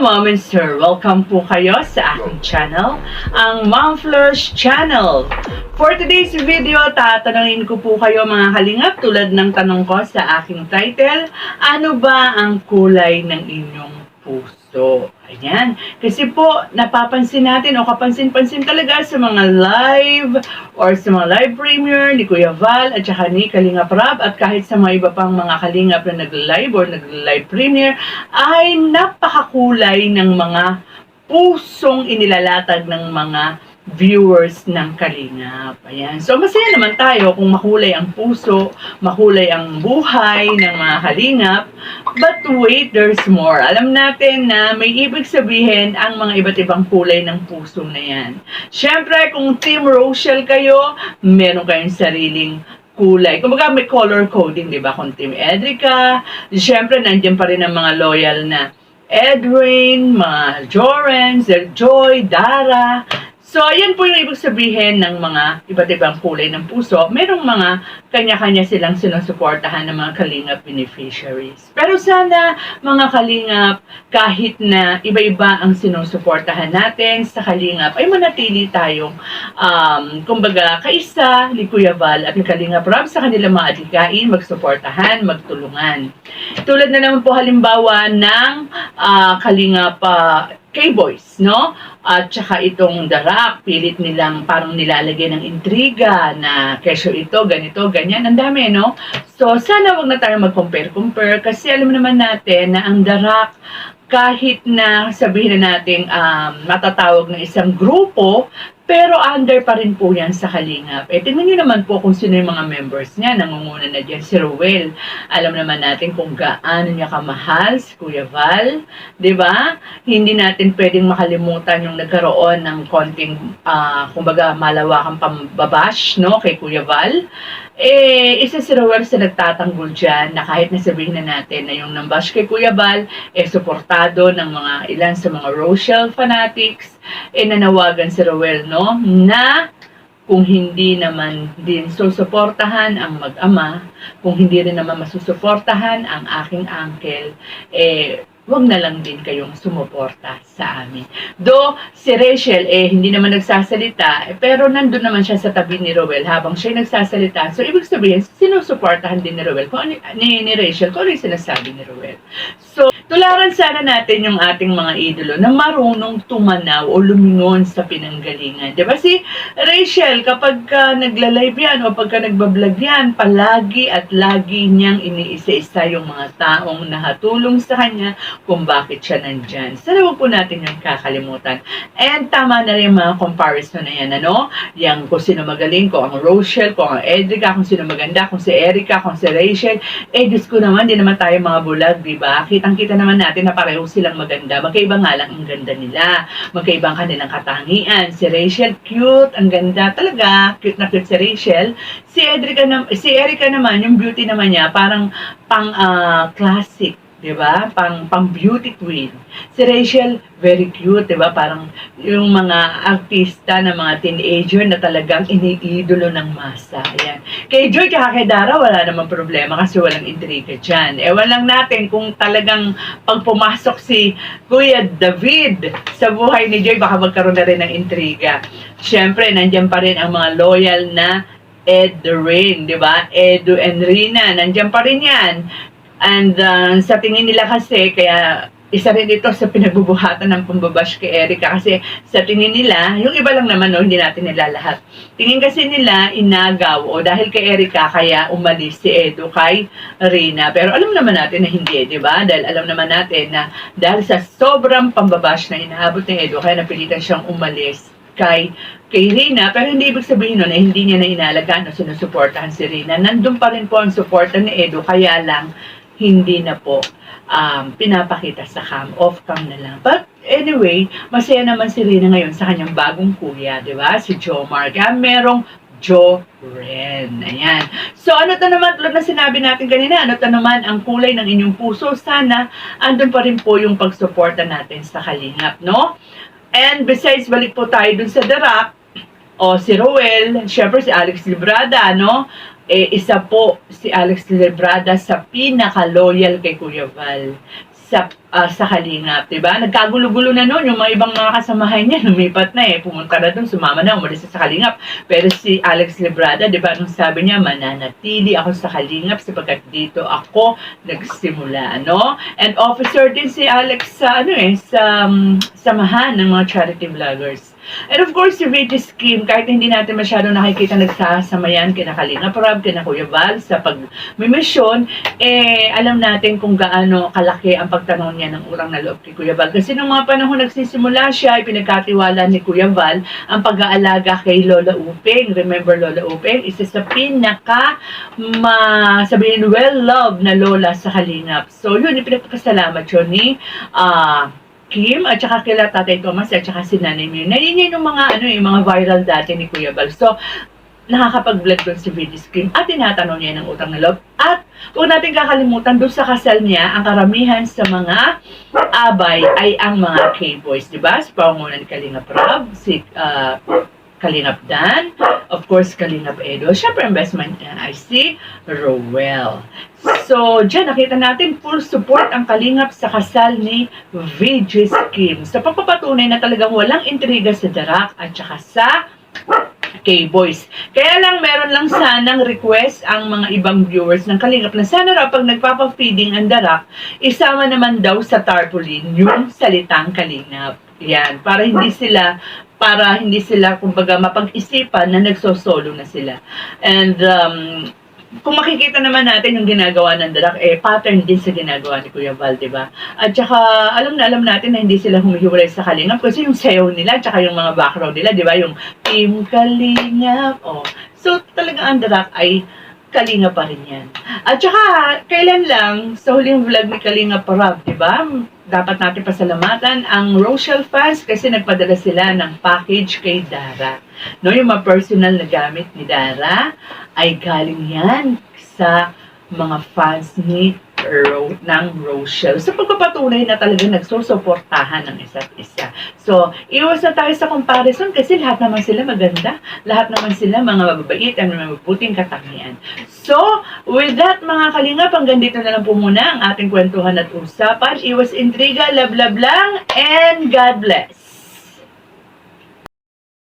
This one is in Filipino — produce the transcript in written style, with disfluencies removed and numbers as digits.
Mom and Sir! Welcome po kayo sa aking channel, ang Mom Flourish Channel. For today's video, tatanungin ko po kayo mga kalingap tulad ng tanong ko sa aking title, ano ba ang kulay ng inyong puso? Ayan. Kasi po, napapansin natin o kapansin-pansin talaga sa mga live or sa mga live premiere ni Kuya Val at saka ni Kalingap Rab at kahit sa mga iba pang mga kalingap na nag-live or nag-live premiere ay napakakulay ng mga pusong inilalatag ng mga viewers ng Kalingap. Ayan. So, masaya naman tayo kung makulay ang puso, makulay ang buhay ng mga Kalingap. But wait, there's more. Alam natin na may ibig sabihin ang mga iba't ibang kulay ng puso na yan. Siyempre, kung Team Rochelle kayo, meron kayong sariling kulay. Kumbaga may color coding, di ba? Kung Team Edrica, siyempre, nandiyan pa rin ang mga loyal na Edwin, mga Joren, Joy, Dara. So, ayan po yung ibig sabihin ng mga iba't ibang kulay ng puso. Merong mga kanya-kanya silang sinusuportahan ng mga Kalingap beneficiaries. Pero sana, mga Kalingap, kahit na iba-iba ang sinusuportahan natin sa Kalingap, ay manatili tayong, kumbaga, kaisa ni Kuya Val at ni Kalingap Rab sa kanilang mga adhikain, magsuportahan, magtulungan. Tulad na naman po halimbawa ng Kalingap K-Boys, no? At saka itong The Rock, pilit nilang parang nilalagay ng intriga na kesyo ito, ganito, ganyan. Ang dami, no? So, sana wag na tayo mag-compare kasi alam naman natin na ang The Rock, kahit na sabihin na natin matatawag ng isang grupo, pero under pa rin po yan sa Kalingap. Tingnan nyo naman po kung sino yung mga members niya. Nangunguna na dyan si Rowell. Alam naman natin kung gaano niya kamahal si Kuya Val. Diba? Hindi natin pwedeng makalimutan yung nagkaroon ng konting, kumbaga, malawakang pambabash, no, kay Kuya Val. Isa si Rowell sa nagtatanggol dyan na kahit nasabihin na natin na yung nambash kay Kuya Val, suportado ng mga ilan sa mga Rochelle fanatics, nanawagan si Rowell, no, na kung hindi naman din susuportahan ang mag-ama, kung hindi rin naman masusuportahan ang aking uncle, wag na lang din kayong sumuporta sa amin. Do si Rachel, hindi naman nagsasalita, pero nandun naman siya sa tabi ni Rowell habang siya nagsasalita. So, ibig sabihin, sinusuportahan din ni Rowell, ni Rachel, kung ano yung sinasabi ni Rowell. So, tularan sana natin yung ating mga idolo na marunong tumanaw o lumingon sa pinanggalingan. Diba si Rachel, kapag nagla-live yan o pagka nagbablog yan, palagi at lagi niyang iniisa-isa yung mga taong nahatulong sa kanya kung bakit siya nandyan. Sana huwag po natin yung kakalimutan. And tama na rin yung mga comparison na yan, ano? Yang kung sino magaling, kung ang Rochelle, kung ang Edrica, kung sino maganda, kung si Erica, kung si Rachel. Diyos ko naman, di naman tayo mga bulag, diba? Kitang-kita naman natin na pareho silang maganda. Magkaiba nga lang ang ganda nila. Magkaiba ang kanilang katangian. Si Rachel, cute, ang ganda. Talaga, cute na cute si Rachel. Si Erica naman, yung beauty naman niya, parang pang classic. Diba? Pang beauty queen. Si Rachel, very cute, diba? Parang yung mga artista na mga teenager na talagang iniidolo ng masa. Ayan. Kay Joy, kay Dara, wala namang problema kasi walang intriga dyan. Ewan lang natin kung talagang pag pumasok si Kuya David sa buhay ni Joy, baka magkaroon na rin ng intriga. Siyempre, nandyan pa rin ang mga loyal na Edwin, diba? Edu and Rina, nandyan pa rin yan. And sa tingin nila kasi, kaya isa rin ito sa pinagbubuhatan ng pambabash kay Erica kasi sa tingin nila, yung iba lang naman, no, hindi natin nila lahat. Tingin kasi nila, inagaw o dahil kay Erica, kaya umalis si Edu kay Rina. Pero alam naman natin na hindi, di ba? Dahil alam naman natin na dahil sa sobrang pambabash na inaabot ni Edu, kaya napilitan siyang umalis kay Rina, pero hindi ibig sabihin nun na hindi niya na inalagaan o sinusuportahan si Rina. Nandun pa rin po ang suporta ni Edu, kaya lang hindi na po pinapakita sa cam, off-cam na lang. But anyway, masaya naman si Rina ngayon sa kanyang bagong kuya, di ba? Si Jomar. Kaya merong Joren. Ayan. So, ano to naman, tulad na sinabi natin kanina, ano to naman ang kulay ng inyong puso? Sana, andun pa rin po yung pagsuporta natin sa Kalingap, no? And besides, balik po tayo dun sa The Rock, o si Rowell, syempre si Alex Librada, no? Isa po si Alex Librada sa pinaka-loyal kay Kuya Val. sa Kalingap, 'di ba? Nagkagulo-gulo na noon yung mga ibang mga kasamahan niya, lumipat na pumunta na doon, sumama na, umalis na sa Kalingap. Pero si Alex Librada, 'di ba, nung sabi niya, mananatili ako sa Kalingap sapagkat dito ako nagsimula, no? And officer din si Alex sa sa samahan ng mga charity vloggers. And of course, si Regis Kim, kahit hindi natin masyadong nakikita nagsasama yan kina Kalingap Rob, kina Kuya Val sa pag-misyon, alam natin kung gaano kalaki ang pagtanong niya ng utang na loob kay Kuya Val. Kasi nung mga panahon nagsisimula siya, pinagkatiwala ni Kuya Val ang pag-aalaga kay Lola Upeng. Remember Lola Upeng? Isa sa pinaka sabihin well-loved na lola sa Kalingap. So yun, ipinagpapasalamat yun ni Kim at saka kila Tatay Thomas at saka si Nanay Mir. Yun yung mga mga viral dati ni Kuya Val. So nakakapag-vlog doon si Regis Kim at tinatanong niya ng utang na loob. At huwag natin kakalimutan doon sa kasal niya, ang karamihan sa mga abay ay ang mga K-boys, di ba? Sa pangunan ni Kalingap Rob, si Kalingap Dan, of course Kalingap Edo, syempre investment niya ay si Rowell. So, dyan nakita natin full support ang Kalingap sa kasal ni Regis Kim. Sa pagpapatunay na talagang walang intriga sa Darak at saka sa K-Boys. Kaya lang, meron lang sanang request ang mga ibang viewers ng Kalingap na sana raw pag nagpapa-feeding ang Darak, isama naman daw sa tarpaulin yung salitang Kalingap. Yan, para hindi sila kumbaga mapag-isipan na nagsosolo na sila. And kung makikita naman natin yung ginagawa ng Darak, pattern din sa ginagawa ni Kuya Val, diba? At saka, alam natin na hindi sila humihiwalay sa Kalingap kasi yung sayaw nila, at saka yung mga background nila, diba? Yung Team Kalingap, So, talagang ang Darak ay Kalingap pa rin yan. At saka, kailan lang, sa huling vlog ni Kalingap Rob, diba? Dapat natin pasalamatan ang Rochelle fans kasi nagpadala sila ng package kay Dara. No, yung mga personal na gamit ni Dara ay galing yan sa mga fans ng Rochelle. So, pagpapatunay na talaga nagsusuportahan ng isa't isa. So, iwas na tayo sa comparison kasi lahat naman sila maganda. Lahat naman sila mga mababait at mabuting katangian. So, with that mga Kalingap, hanggang dito na lang po muna ang ating kwentuhan at usapan. Iwas intriga, love lang, and God bless.